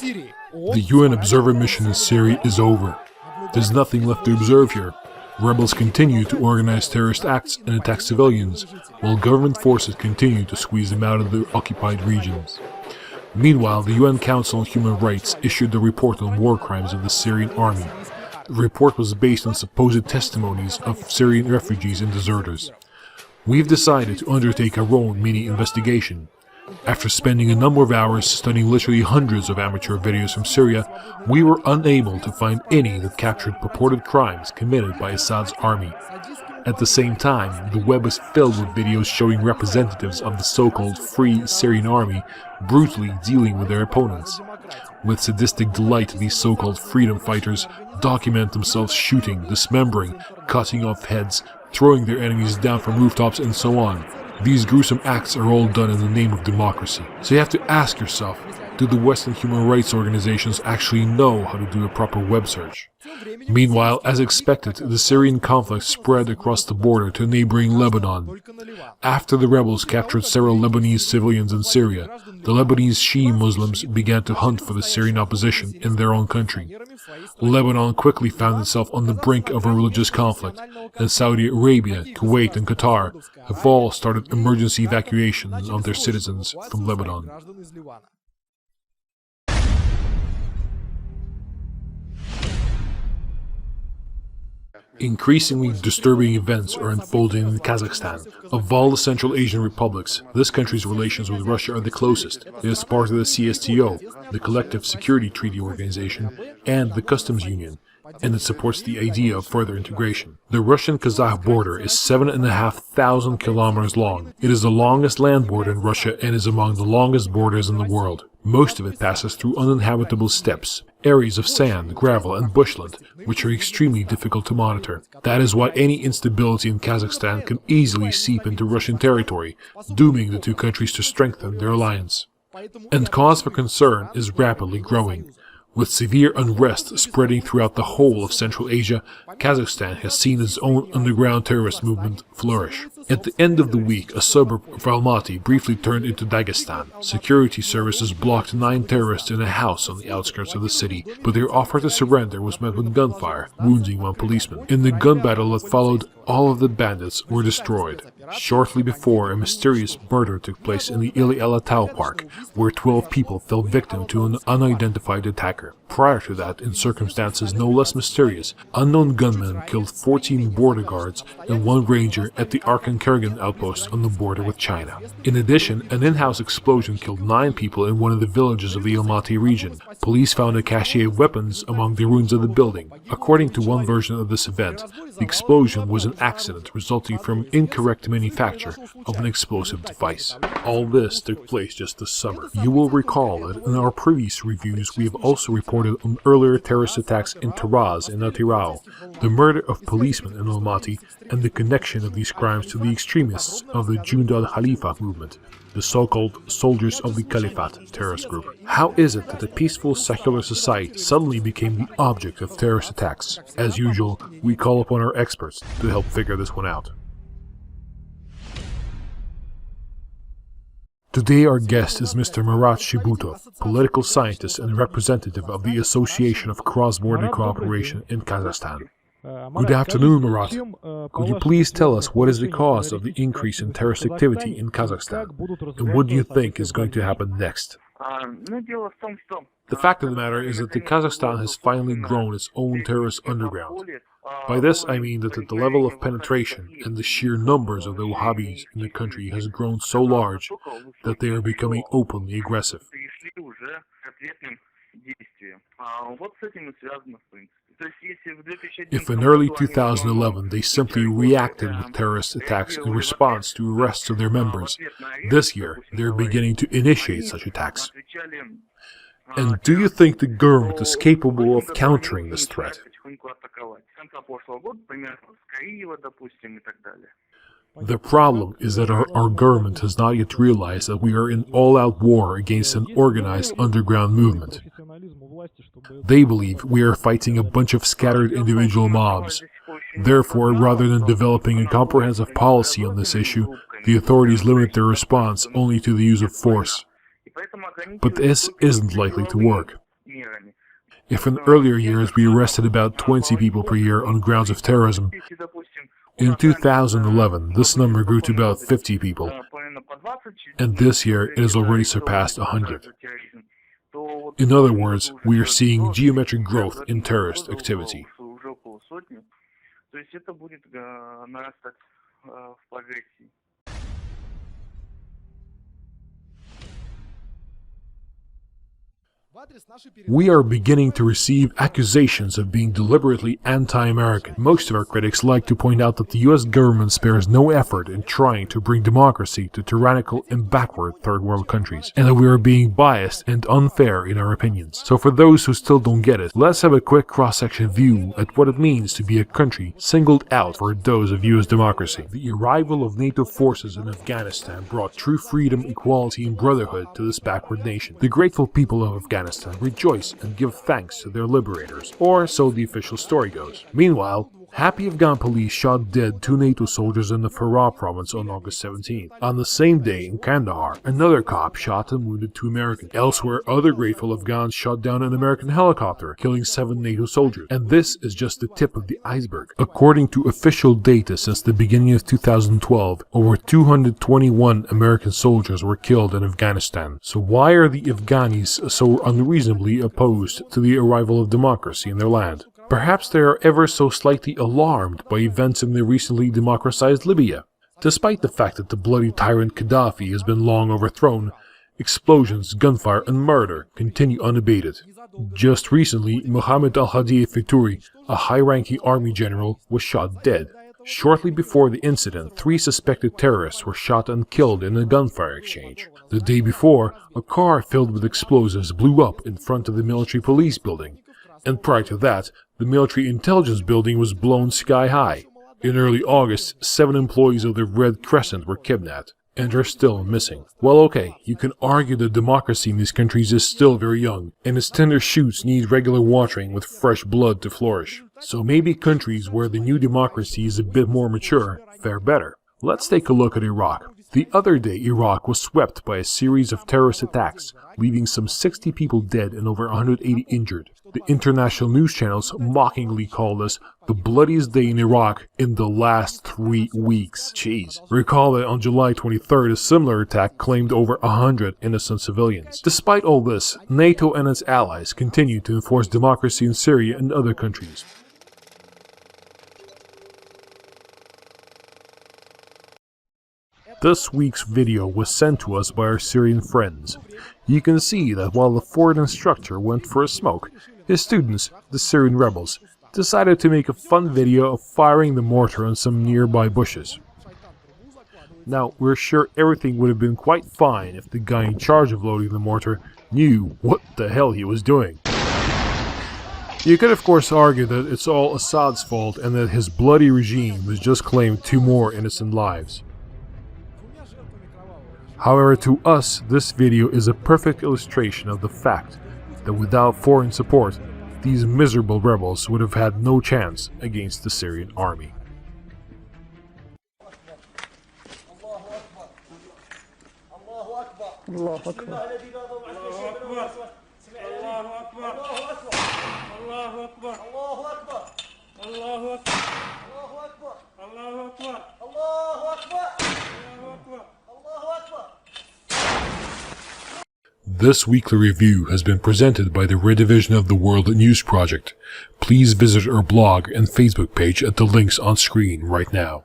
The UN observer mission in Syria is over. There's nothing left to observe here. Rebels continue to organize terrorist acts and attack civilians, while government forces continue to squeeze them out of the occupied regions. Meanwhile, the UN Council on Human Rights issued a report on war crimes of the Syrian Army. The report was based on supposed testimonies of Syrian refugees and deserters. We've decided to undertake our own mini-investigation. After spending a number of hours studying literally hundreds of amateur videos from Syria, we were unable to find any that captured purported crimes committed by Assad's army. At the same time, the web was filled with videos showing representatives of the so-called Free Syrian Army brutally dealing with their opponents. With sadistic delight, these so-called freedom fighters document themselves shooting, dismembering, cutting off heads, throwing their enemies down from rooftops, and so on. These gruesome acts are all done in the name of democracy. So you have to ask yourself, do the Western human rights organizations actually know how to do a proper web search? Meanwhile, as expected, the Syrian conflict spread across the border to neighboring Lebanon. After the rebels captured several Lebanese civilians in Syria, the Lebanese Shia Muslims began to hunt for the Syrian opposition in their own country. Lebanon quickly found itself on the brink of a religious conflict, and Saudi Arabia, Kuwait, and Qatar have all started emergency evacuations of their citizens from Lebanon. Increasingly disturbing events are unfolding in Kazakhstan. Of all the Central Asian republics, this country's relations with Russia are the closest. It is part of the CSTO, the Collective Security Treaty Organization, and the Customs Union, and it supports the idea of further integration. The Russian-Kazakh border is 7,500 kilometers long. It is the longest land border in Russia and is among the longest borders in the world. Most of it passes through uninhabitable steppes, areas of sand, gravel, and bushland, which are extremely difficult to monitor. That is why any instability in Kazakhstan can easily seep into Russian territory, dooming the two countries to strengthen their alliance. And cause for concern is rapidly growing. With severe unrest spreading throughout the whole of Central Asia, Kazakhstan has seen its own underground terrorist movement flourish. At the end of the week, a suburb of Almaty briefly turned into Dagestan. Security services blocked 9 terrorists in a house on the outskirts of the city, but their offer to surrender was met with gunfire, wounding 1 policeman. In the gun battle that followed, all of the bandits were destroyed. Shortly before, a mysterious murder took place in the Ili Alatau Park, where 12 people fell victim to an unidentified attacker. Prior to that, in circumstances no less mysterious, unknown gunmen killed 14 border guards and 1 ranger at the Arkan-Kurgan outpost on the border with China. In addition, an in-house explosion killed 9 people in one of the villages of the Almaty region. Police found a cache of weapons among the ruins of the building. According to one version of this event, the explosion was an accident resulting from incorrect manufacture of an explosive device. All this took place just this summer. You will recall that in our previous reviews we have also reported on earlier terrorist attacks in Taraz and Atirau, the murder of policemen in Almaty, and the connection of these crimes to the extremists of the Jund al-Khalifa movement, the so-called Soldiers of the Caliphate terrorist group. How is it that a peaceful secular society suddenly became the object of terrorist attacks? As usual, we call upon our experts to help figure this one out. Today our guest is Mr. Murat Shibutov, political scientist and representative of the Association of Cross-Border Cooperation in Kazakhstan. Good afternoon, Murat. Could you please tell us what is the cause of the increase in terrorist activity in Kazakhstan, and what do you think is going to happen next? The fact of the matter is that Kazakhstan has finally grown its own terrorist underground. By this I mean that the level of penetration and the sheer numbers of the Wahhabis in the country has grown so large that they are becoming openly aggressive. If in early 2011 they simply reacted with terrorist attacks in response to arrests of their members, this year they are beginning to initiate such attacks. And do you think the government is capable of countering this threat? The problem is that our government has not yet realized that we are in all-out war against an organized underground movement. They believe we are fighting a bunch of scattered individual mobs. Therefore, rather than developing a comprehensive policy on this issue, the authorities limit their response only to the use of force. But this isn't likely to work. If in earlier years we arrested about 20 people per year on grounds of terrorism, in 2011 this number grew to about 50 people, and this year it has already surpassed 100. In other words, we are seeing geometric growth in terrorist activity. We are beginning to receive accusations of being deliberately anti-American. Most of our critics like to point out that the US government spares no effort in trying to bring democracy to tyrannical and backward third world countries, and that we are being biased and unfair in our opinions. So for those who still don't get it, let's have a quick cross-section view at what it means to be a country singled out for a dose of US democracy. The arrival of NATO forces in Afghanistan brought true freedom, equality, and brotherhood to this backward nation. The grateful people of Afghanistan rejoice and give thanks to their liberators, or so the official story goes. Meanwhile, happy Afghan police shot dead 2 NATO soldiers in the Farah province on August 17th. On the same day in Kandahar, another cop shot and wounded 2 Americans. Elsewhere, other grateful Afghans shot down an American helicopter, killing 7 NATO soldiers. And this is just the tip of the iceberg. According to official data since the beginning of 2012, over 221 American soldiers were killed in Afghanistan. So why are the Afghanis so unreasonably opposed to the arrival of democracy in their land? Perhaps they are ever so slightly alarmed by events in the recently democratized Libya. Despite the fact that the bloody tyrant Gaddafi has been long overthrown, explosions, gunfire, and murder continue unabated. Just recently, Mohammed al-Hadi Fituri, a high-ranking army general, was shot dead. Shortly before the incident, 3 suspected terrorists were shot and killed in a gunfire exchange. The day before, a car filled with explosives blew up in front of the military police building. And prior to that, the military intelligence building was blown sky high. In early August, 7 employees of the Red Crescent were kidnapped and are still missing. Well, okay, you can argue that democracy in these countries is still very young, and its tender shoots need regular watering with fresh blood to flourish. So maybe countries where the new democracy is a bit more mature fare better. Let's take a look at Iraq. The other day, Iraq was swept by a series of terrorist attacks, leaving some 60 people dead and over 180 injured. The international news channels mockingly called this the bloodiest day in Iraq in the last 3 weeks. Jeez. Recall that on July 23rd, a similar attack claimed over 100 innocent civilians. Despite all this, NATO and its allies continue to enforce democracy in Syria and other countries. This week's video was sent to us by our Syrian friends. You can see that while the foreign instructor went for a smoke, his students, the Syrian rebels, decided to make a fun video of firing the mortar on some nearby bushes. Now, we're sure everything would have been quite fine if the guy in charge of loading the mortar knew what the hell he was doing. You could of course argue that it's all Assad's fault and that his bloody regime has just claimed 2 more innocent lives. However, to us, this video is a perfect illustration of the fact that without foreign support, these miserable rebels would have had no chance against the Syrian army. This weekly review has been presented by the Redivision of the World News Project. Please visit our blog and Facebook page at the links on screen right now.